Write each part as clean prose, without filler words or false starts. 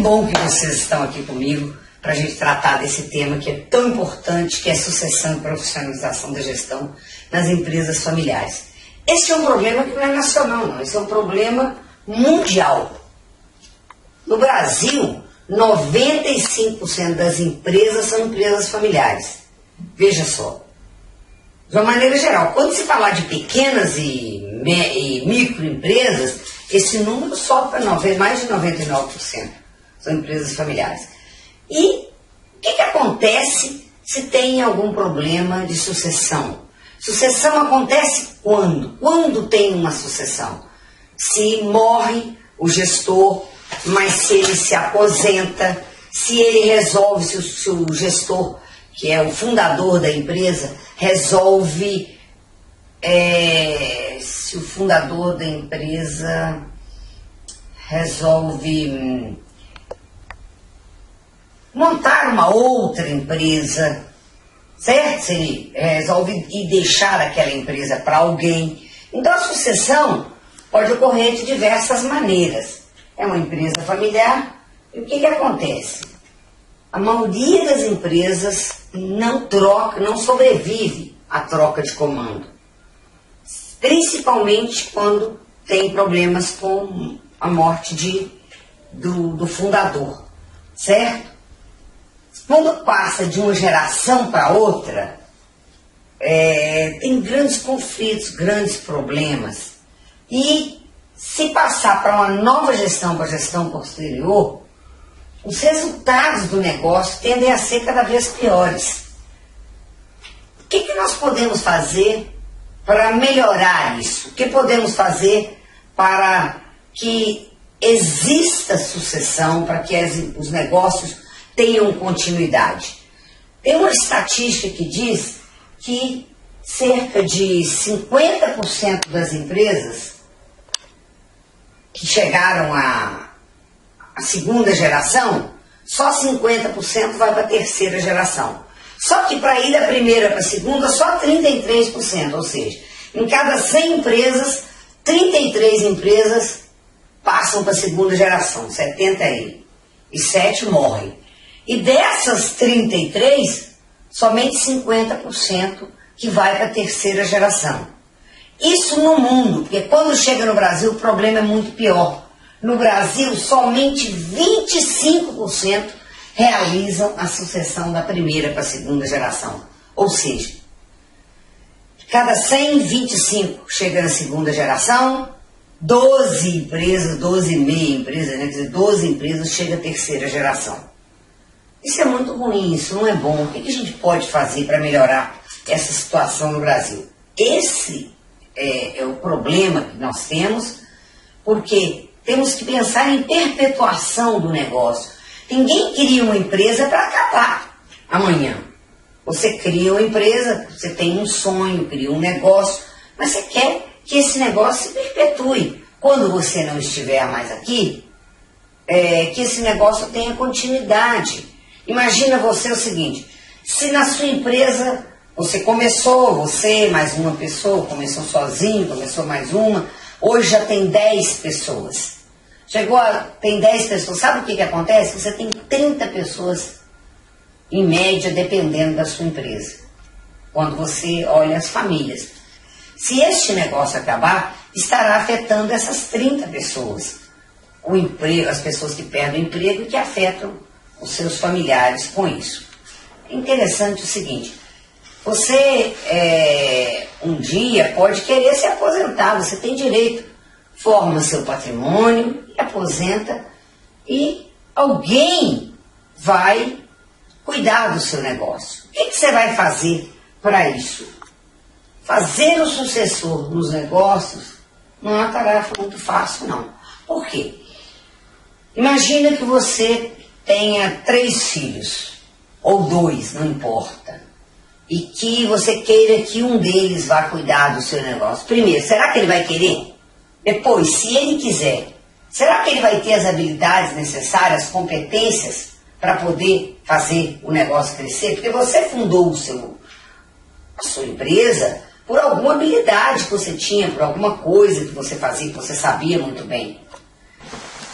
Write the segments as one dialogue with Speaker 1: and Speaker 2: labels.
Speaker 1: bom que vocês estão aqui comigo para a gente tratar desse tema que é tão importante, que é a sucessão e profissionalização da gestão nas empresas familiares. Esse é um problema que não é nacional, não. Esse é um problema mundial. No Brasil, 95% das empresas são empresas familiares. Veja só. De uma maneira geral, quando se falar de pequenas e microempresas, esse número sobe para mais de 99%. São empresas familiares. E o que acontece se tem algum problema de sucessão? Sucessão acontece quando? Quando tem uma sucessão? Se morre o gestor, mas se ele se aposenta, se ele resolve, se o gestor, que é o fundador da empresa, resolve, se o fundador da empresa resolve montar uma outra empresa, certo? Se ele resolve ir deixar aquela empresa para alguém. Então a sucessão pode ocorrer de diversas maneiras. É uma empresa familiar, e o que acontece? A maioria das empresas não sobrevive à troca de comando. Principalmente quando tem problemas com a morte do fundador, certo? Quando passa de uma geração para outra, tem grandes conflitos, grandes problemas. E se passar para uma nova gestão, para a gestão posterior, os resultados do negócio tendem a ser cada vez piores. O que nós podemos fazer para melhorar isso? O que podemos fazer para que exista sucessão, para que os negócios tenham continuidade? Tem uma estatística que diz que cerca de 50% das empresas que chegaram à segunda geração, só 50% vai para a terceira geração. Só que para ir da primeira para a segunda, só 33%, ou seja, em cada 100 empresas, 33 empresas passam para a segunda geração, 77 morrem. E dessas 33, somente 50% que vai para a terceira geração. Isso no mundo, porque quando chega no Brasil o problema é muito pior. No Brasil, somente 25% realizam a sucessão da primeira para a segunda geração. Ou seja, de cada 100, 25 chega na segunda geração, 12 empresas, 12,5 empresas, né? Quer dizer, 12 empresas chega à terceira geração. Isso é muito ruim, isso não é bom. O que a gente pode fazer para melhorar essa situação no Brasil? Esse é o problema que nós temos, porque temos que pensar em perpetuação do negócio. Ninguém cria uma empresa para acabar amanhã. Você cria uma empresa, você tem um sonho, cria um negócio, mas você quer que esse negócio se perpetue. Quando você não estiver mais aqui, que esse negócio tenha continuidade. Imagina você o seguinte: se na sua empresa você mais uma pessoa, começou sozinho, começou mais uma, hoje já tem 10 pessoas. Tem 10 pessoas, sabe o que acontece? Você tem 30 pessoas, em média, dependendo da sua empresa. Quando você olha as famílias. Se este negócio acabar, estará afetando essas 30 pessoas. O emprego, as pessoas que perdem o emprego e que afetam os seus familiares com isso. É interessante o seguinte: você um dia pode querer se aposentar, você tem direito, forma seu patrimônio e aposenta, e alguém vai cuidar do seu negócio. O que você vai fazer para isso? Fazer o sucessor nos negócios não é uma tarefa muito fácil, não. Por quê? Imagina que você tenha 3 filhos, ou 2, não importa, e que você queira que um deles vá cuidar do seu negócio. Primeiro, será que ele vai querer? Depois, se ele quiser, será que ele vai ter as habilidades necessárias, as competências para poder fazer o negócio crescer? Porque você fundou a sua empresa por alguma habilidade que você tinha, por alguma coisa que você fazia, que você sabia muito bem.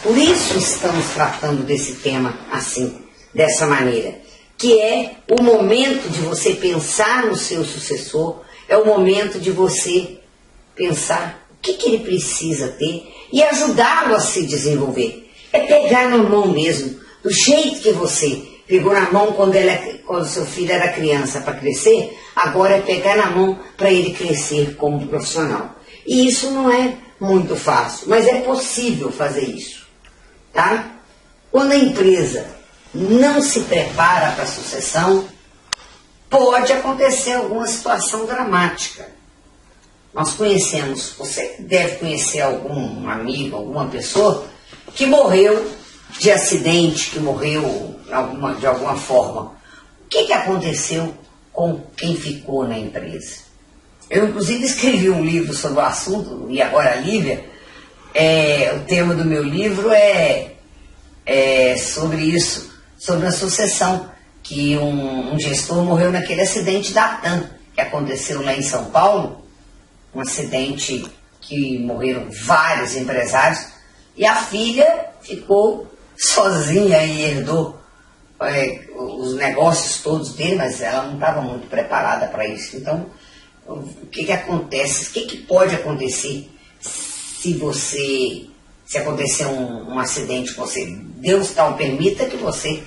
Speaker 1: Por isso estamos tratando desse tema assim, dessa maneira, que é o momento de você pensar no seu sucessor, é o momento de você pensar o que ele precisa ter e ajudá-lo a se desenvolver. É pegar na mão mesmo, do jeito que você pegou na mão quando seu filho era criança para crescer, agora é pegar na mão para ele crescer como profissional. E isso não é muito fácil, mas é possível fazer isso. Tá? Quando a empresa não se prepara para a sucessão, pode acontecer alguma situação dramática. Nós conhecemos, você deve conhecer algum amigo, alguma pessoa que morreu de acidente, que morreu de alguma forma. O que aconteceu com quem ficou na empresa? Eu, inclusive, escrevi um livro sobre o assunto, e agora a Lívia, o tema do meu livro é sobre isso, sobre a sucessão, que um gestor morreu naquele acidente da TAM, que aconteceu lá em São Paulo, um acidente que morreram vários empresários, e a filha ficou sozinha e herdou os negócios todos dele, mas ela não estava muito preparada para isso. Então, o que acontece? O que pode acontecer se acontecer um acidente com você? Deus tal permita que você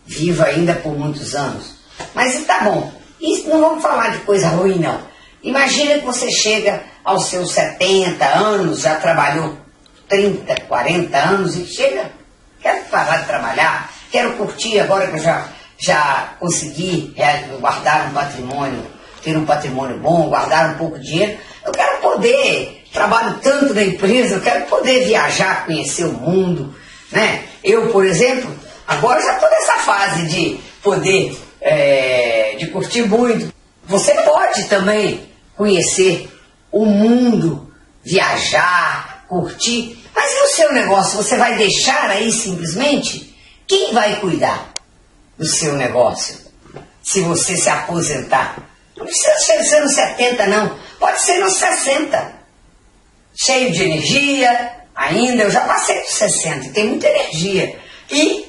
Speaker 1: viva ainda por muitos anos. Mas tá bom, isso não vamos falar de coisa ruim, não. Imagina que você chega aos seus 70 anos, já trabalhou 30, 40 anos e chega, quero parar de trabalhar, quero curtir agora que eu já consegui guardar um patrimônio, ter um patrimônio bom, guardar um pouco de dinheiro. Eu quero poder, trabalho tanto na empresa, eu quero poder viajar, conhecer o mundo, né? Eu, por exemplo, agora já estou nessa fase de poder, de curtir muito. Você pode também conhecer o mundo, viajar, curtir, mas e o seu negócio? Você vai deixar aí simplesmente? Quem vai cuidar do seu negócio se você se aposentar? Não precisa ser nos 70, não. Pode ser nos 60. Cheio de energia, ainda. Eu já passei dos 60, tenho muita energia. E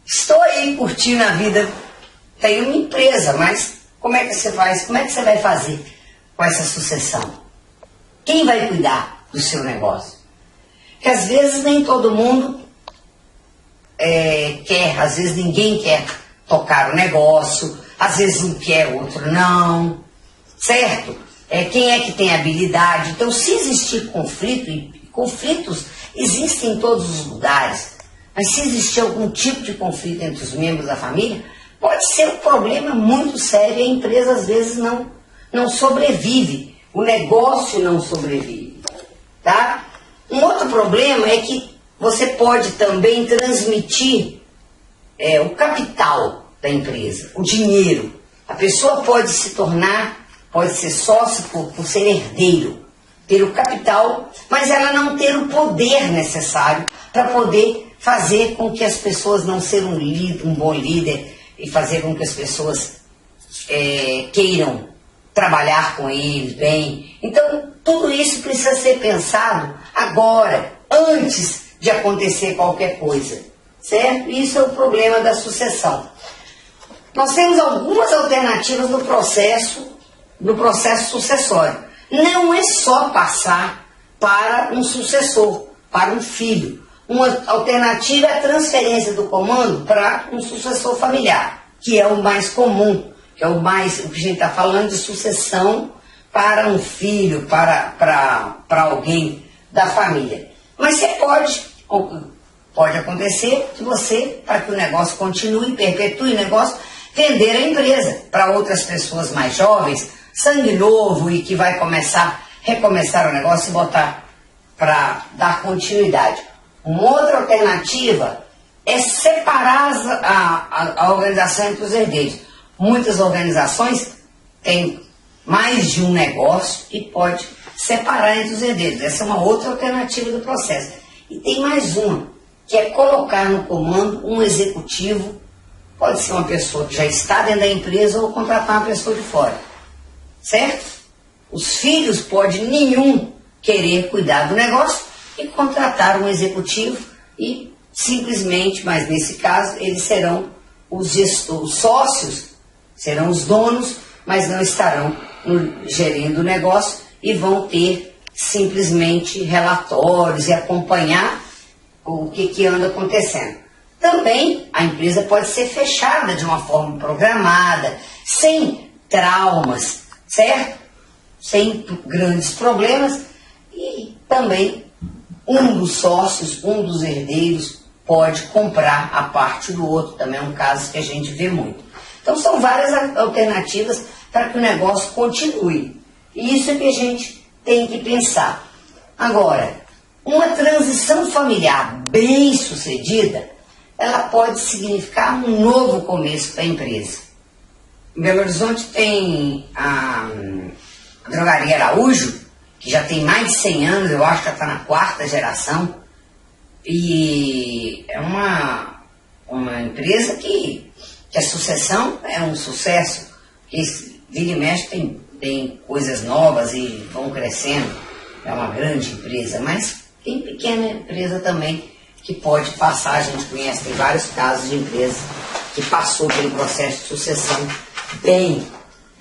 Speaker 1: estou aí curtindo a vida. Tenho uma empresa, mas como é que você faz? Como é que você vai fazer com essa sucessão? Quem vai cuidar do seu negócio? Porque às vezes nem todo mundo quer, às vezes ninguém quer tocar o negócio, às vezes um quer, o outro não, certo? Quem é que tem habilidade? Então, se existir conflito, e conflitos existem em todos os lugares, mas se existir algum tipo de conflito entre os membros da família, pode ser um problema muito sério e a empresa às vezes não sobrevive, o negócio não sobrevive, tá? Um outro problema é que você pode também transmitir o capital da empresa, o dinheiro. A pessoa pode se tornar, pode ser sócio por ser herdeiro, ter o capital, mas ela não ter o poder necessário para poder fazer com que as pessoas não sejam um bom líder e fazer com que as pessoas queiram trabalhar com eles bem. Então, tudo isso precisa ser pensado agora, antes de acontecer qualquer coisa, certo? Isso é o problema da sucessão. Nós temos algumas alternativas no processo sucessório. Não é só passar para um sucessor, para um filho. Uma alternativa é a transferência do comando para um sucessor familiar, que é o mais comum, que é o que a gente está falando de sucessão para um filho, para alguém da família. Mas você pode acontecer de você, para que o negócio continue, perpetue o negócio, vender a empresa para outras pessoas mais jovens, sangue novo e que vai recomeçar o negócio e botar para dar continuidade. Uma outra alternativa é separar a organização entre os herdeiros. Muitas organizações têm mais de um negócio e pode separar entre os herdeiros. Essa é uma outra alternativa do processo. E tem mais uma, que é colocar no comando um executivo, pode ser uma pessoa que já está dentro da empresa ou contratar uma pessoa de fora. Certo? Os filhos pode nenhum querer cuidar do negócio e contratar um executivo e simplesmente, mas nesse caso, eles serão os gestores, os sócios, serão os donos, mas não estarão gerindo o negócio e vão ter simplesmente relatórios e acompanhar o que anda acontecendo. Também a empresa pode ser fechada de uma forma programada, sem traumas, certo? Sem grandes problemas, e também um dos sócios, um dos herdeiros pode comprar a parte do outro, também é um caso que a gente vê muito. Então são várias alternativas para que o negócio continue. E isso é que a gente tem que pensar. Agora, uma transição familiar bem sucedida, ela pode significar um novo começo para a empresa. Em Belo Horizonte tem a Drogaria Araújo, que já tem mais de 100 anos, eu acho que já está na 4ª geração, e é uma empresa que a sucessão é um sucesso, que vira e mexe tem coisas novas e vão crescendo, é uma grande empresa, mas tem pequena empresa também que pode passar, a gente conhece, tem vários casos de empresa que passou pelo processo de sucessão bem,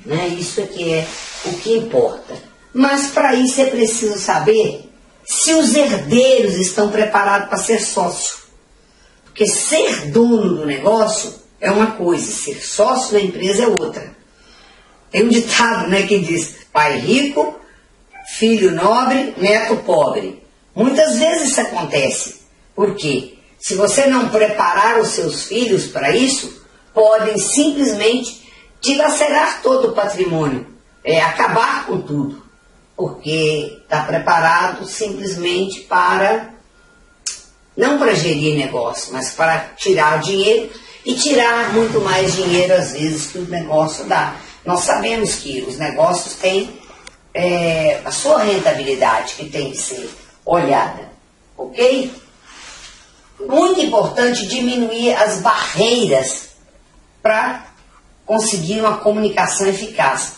Speaker 1: né? Isso é o que importa. Mas para isso é preciso saber se os herdeiros estão preparados para ser sócio. Porque ser dono do negócio é uma coisa, ser sócio da empresa é outra. Tem um ditado, né, que diz: pai rico, filho nobre, neto pobre. Muitas vezes isso acontece. Por quê? Se você não preparar os seus filhos para isso, podem simplesmente dilacerar todo o patrimônio, acabar com tudo, porque está preparado simplesmente para, não para gerir negócio, mas para tirar dinheiro e tirar muito mais dinheiro às vezes que o negócio dá. Nós sabemos que os negócios têm a sua rentabilidade que tem que ser olhada, ok? Muito importante diminuir as barreiras para conseguir uma comunicação eficaz.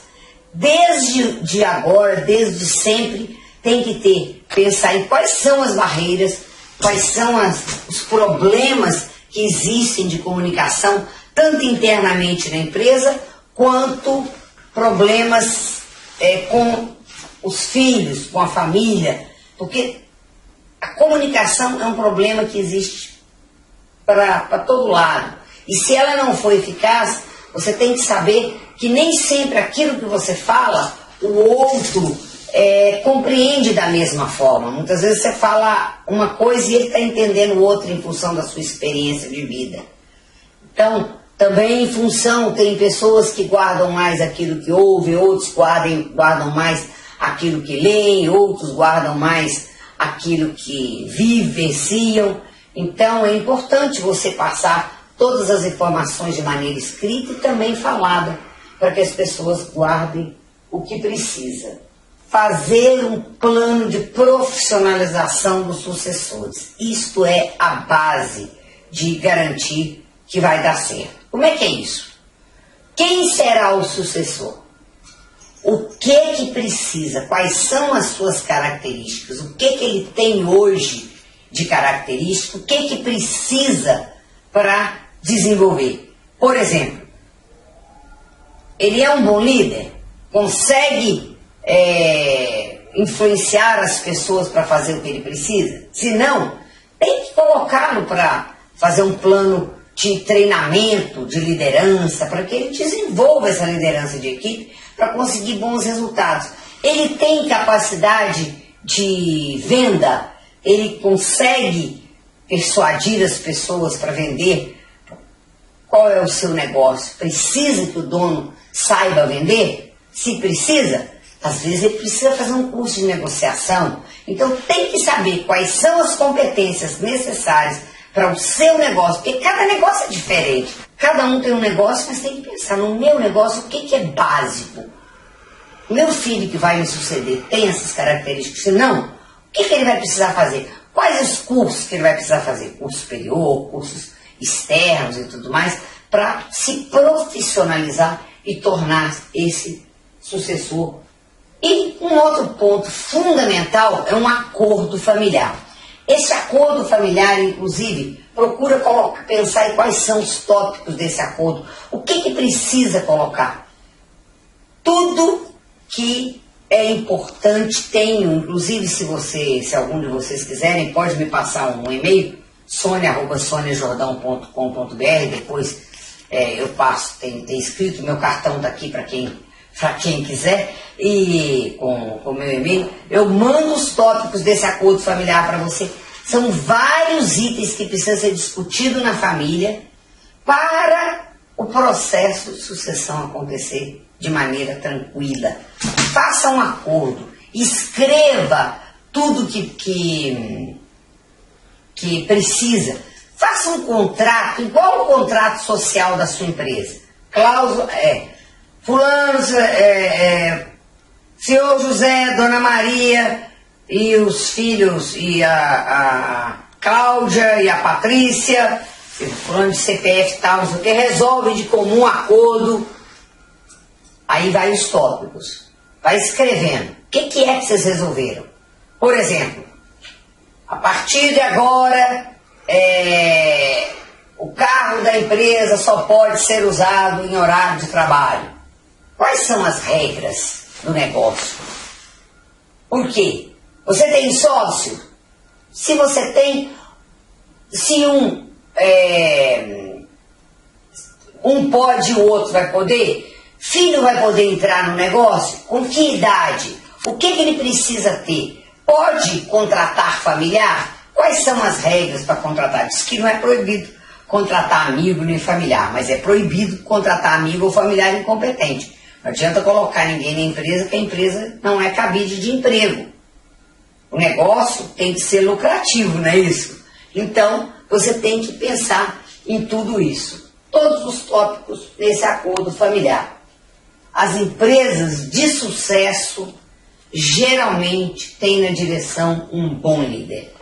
Speaker 1: Desde agora, desde sempre, tem que pensar em quais são as barreiras, quais são os problemas que existem de comunicação, tanto internamente na empresa, quanto problemas com os filhos, com a família, porque a comunicação é um problema que existe para todo lado. E se ela não for eficaz, você tem que saber que nem sempre aquilo que você fala, o outro compreende da mesma forma. Muitas vezes você fala uma coisa e ele está entendendo o outro em função da sua experiência de vida. Então, também em função, tem pessoas que guardam mais aquilo que ouvem, outros guardam mais aquilo que leem, outros guardam mais aquilo que vivenciam. Então é importante você passar todas as informações de maneira escrita e também falada, para que as pessoas guardem o que precisa. Fazer um plano de profissionalização dos sucessores. Isto é a base de garantir que vai dar certo. Como é que é isso? Quem será o sucessor? O que precisa? Quais são as suas características? O que ele tem hoje de característica? O que precisa para desenvolver? Por exemplo, ele é um bom líder? Consegue influenciar as pessoas para fazer o que ele precisa? Se não, tem que colocá-lo para fazer um plano de treinamento, de liderança, para que ele desenvolva essa liderança de equipe para conseguir bons resultados. Ele tem capacidade de venda, ele consegue persuadir as pessoas para vender. Qual é o seu negócio? Precisa que o dono saiba vender? Se precisa, às vezes ele precisa fazer um curso de negociação. Então tem que saber quais são as competências necessárias para o seu negócio, porque cada negócio é diferente. Cada um tem um negócio, mas tem que pensar no meu negócio, o que é básico. O meu filho que vai me suceder tem essas características? Se não, o que ele vai precisar fazer? Quais os cursos que ele vai precisar fazer? Curso superior, cursos externos e tudo mais, para se profissionalizar e tornar esse sucessor. E um outro ponto fundamental é um acordo familiar. Esse acordo familiar, inclusive, procura pensar em quais são os tópicos desse acordo. O que precisa colocar? Tudo que é importante, tenho, inclusive se algum de vocês quiserem, pode me passar um e-mail, sonia@soniajordão.com.br, depois eu passo, tem escrito, meu cartão está aqui para quem quiser, e com o meu e-mail, eu mando os tópicos desse acordo familiar para você. São vários itens que precisam ser discutidos na família para o processo de sucessão acontecer de maneira tranquila. Faça um acordo, escreva tudo que precisa. Faça um contrato, igual o contrato social da sua empresa. Cláusula fulano, senhor José, dona Maria e os filhos, e a Cláudia e a Patrícia, e fulano de CPF e tal, não sei o que, resolvem de comum acordo. Aí vai os tópicos. Vai escrevendo. O que é que vocês resolveram? Por exemplo, a partir de agora, o carro da empresa só pode ser usado em horário de trabalho. Quais são as regras do negócio? Por quê? Você tem sócio? Se você tem, se um pode e o outro vai poder, filho vai poder entrar no negócio? Com que idade? O que ele precisa ter? Pode contratar familiar? Quais são as regras para contratar? Diz que não é proibido contratar amigo nem familiar, mas é proibido contratar amigo ou familiar incompetente. Não adianta colocar ninguém na empresa, que a empresa não é cabide de emprego. O negócio tem que ser lucrativo, não é isso? Então, você tem que pensar em tudo isso. Todos os tópicos nesse acordo familiar. As empresas de sucesso geralmente têm na direção um bom líder.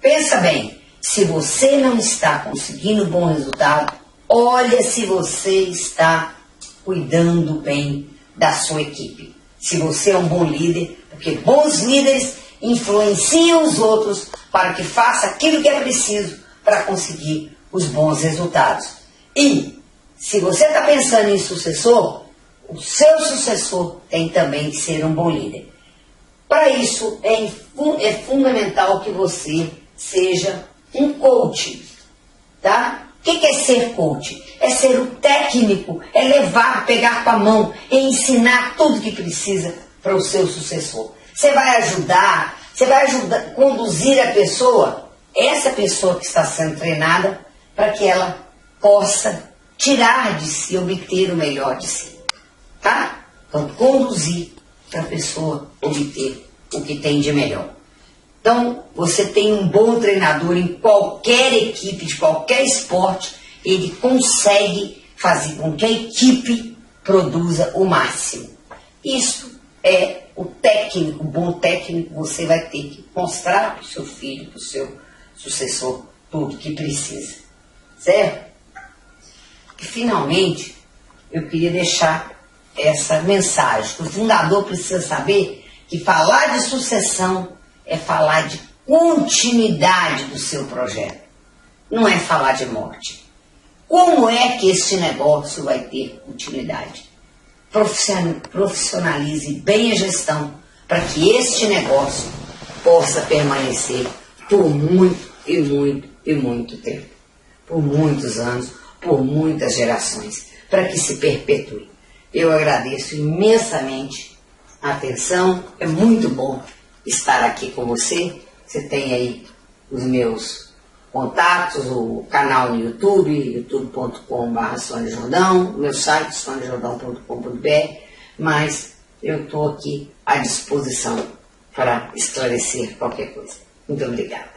Speaker 1: Pensa bem, se você não está conseguindo bom resultado, olha se você está cuidando bem da sua equipe. Se você é um bom líder, porque bons líderes influenciam os outros para que faça aquilo que é preciso para conseguir os bons resultados. E, se você está pensando em sucessor, o seu sucessor tem também que ser um bom líder. Para isso, é fundamental que você seja um coach, tá? O que é ser coach? É ser o técnico, é levar, pegar com a mão e ensinar tudo que precisa para o seu sucessor. Você vai ajudar, conduzir a pessoa, essa pessoa que está sendo treinada, para que ela possa tirar de si, obter o melhor de si, tá? Então, conduzir para a pessoa obter o que tem de melhor. Então, você tem um bom treinador em qualquer equipe, de qualquer esporte, ele consegue fazer com que a equipe produza o máximo. Isso é o técnico, o bom técnico, você vai ter que mostrar para o seu filho, para o seu sucessor, tudo que precisa. Certo? E, finalmente, eu queria deixar essa mensagem, que o fundador precisa saber que falar de sucessão é falar de continuidade do seu projeto, não é falar de morte. Como é que esse negócio vai ter continuidade? Profissionalize bem a gestão para que este negócio possa permanecer por muito e muito e muito tempo, por muitos anos, por muitas gerações, para que se perpetue. Eu agradeço imensamente a atenção, é muito bom estar aqui com você. Você tem aí os meus contatos, o canal no YouTube, youtube.com/SoniaJordão, o meu site, soniajordão.com.br, mas eu estou aqui à disposição para esclarecer qualquer coisa. Muito obrigada.